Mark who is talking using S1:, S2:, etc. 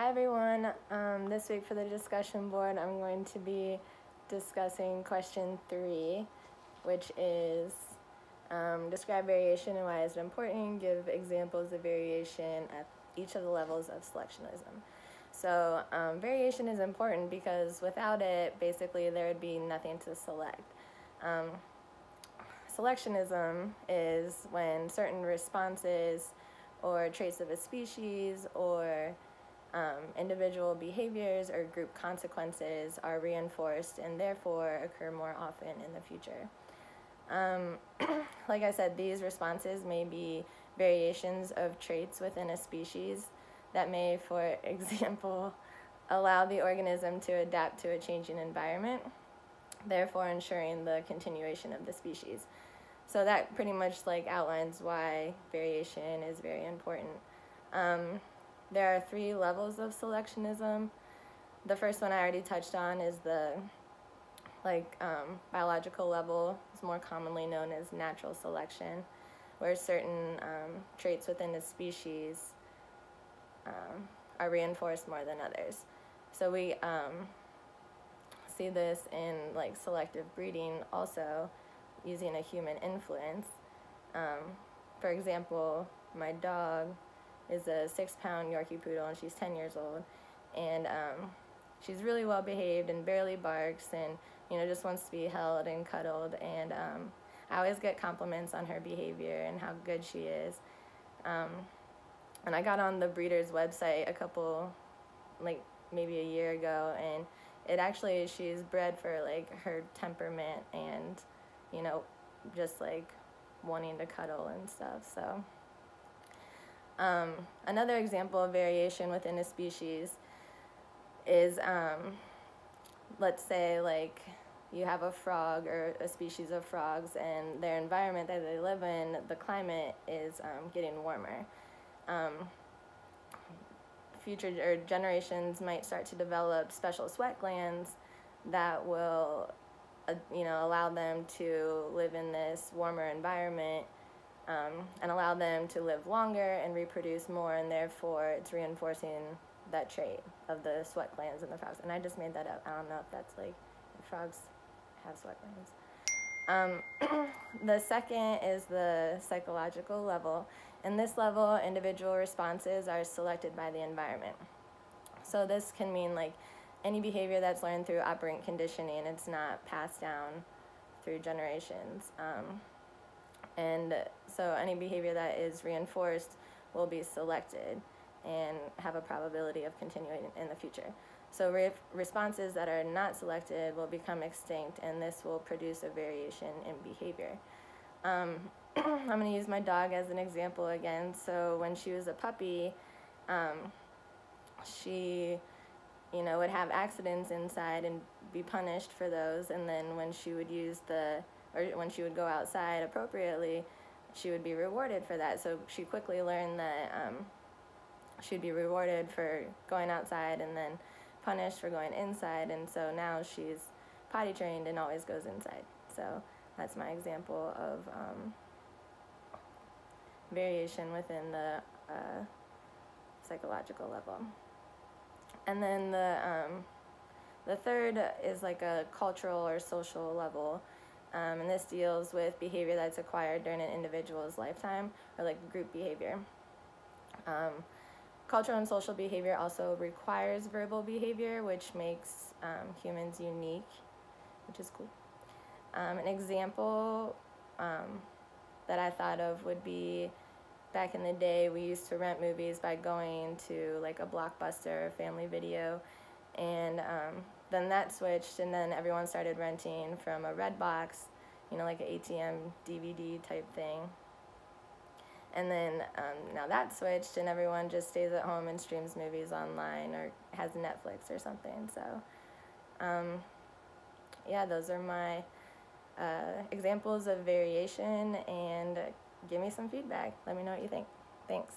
S1: Hi everyone. This week for the discussion board I'm going to be discussing question 3, which is describe variation and why is it important, give examples of variation at each of the levels of selectionism. So variation is important because without it, basically there would be nothing to select. Selectionism is when certain responses or traits of a species or individual behaviors or group consequences are reinforced and therefore occur more often in the future. Like I said, these responses may be variations of traits within a species that may, for example, allow the organism to adapt to a changing environment, therefore ensuring the continuation of the species. So that pretty much outlines why variation is very important. There are 3 levels of selectionism. The first one I already touched on is the biological level. It's more commonly known as natural selection, where certain traits within a species are reinforced more than others. So we see this in selective breeding also, using a human influence. For example, my dog is a 6-pound Yorkie Poodle and she's 10 years old, and she's really well behaved and barely barks and just wants to be held and cuddled, and I always get compliments on her behavior and how good she is. And I got on the breeder's website maybe a year ago, and it actually, she's bred for her temperament and just wanting to cuddle and stuff. So another example of variation within a species is let's say you have a frog or a species of frogs, and their environment that they live in, the climate is getting warmer. Future generations might start to develop special sweat glands that will allow them to live in this warmer environment, and allow them to live longer and reproduce more, and therefore it's reinforcing that trait of the sweat glands in the frogs. And I just made that up. I don't know if that's if frogs have sweat glands. The second is the psychological level. In this level, individual responses are selected by the environment. So this can mean any behavior that's learned through operant conditioning. It's not passed down through generations. And so any behavior that is reinforced will be selected and have a probability of continuing in the future. So responses that are not selected will become extinct, and this will produce a variation in behavior. I'm going to use my dog as an example again. So when she was a puppy, she would have accidents inside and be punished for those, and then when she would when she would go outside appropriately, she would be rewarded for that. So she quickly learned that she'd be rewarded for going outside and then punished for going inside, and so now she's potty trained and always goes inside. So that's my example of variation within the psychological level. And then the third is a cultural or social level, and this deals with behavior that's acquired during an individual's lifetime, or group behavior. Cultural and social behavior also requires verbal behavior, which makes humans unique, which is cool. An example that I thought of would be, back in the day, we used to rent movies by going to a Blockbuster or Family Video, and then that switched, and then everyone started renting from a Redbox, an ATM DVD type thing. And then now that switched, and everyone just stays at home and streams movies online or has Netflix or something. So yeah, those are my examples of variation, and give me some feedback. Let me know what you think. Thanks.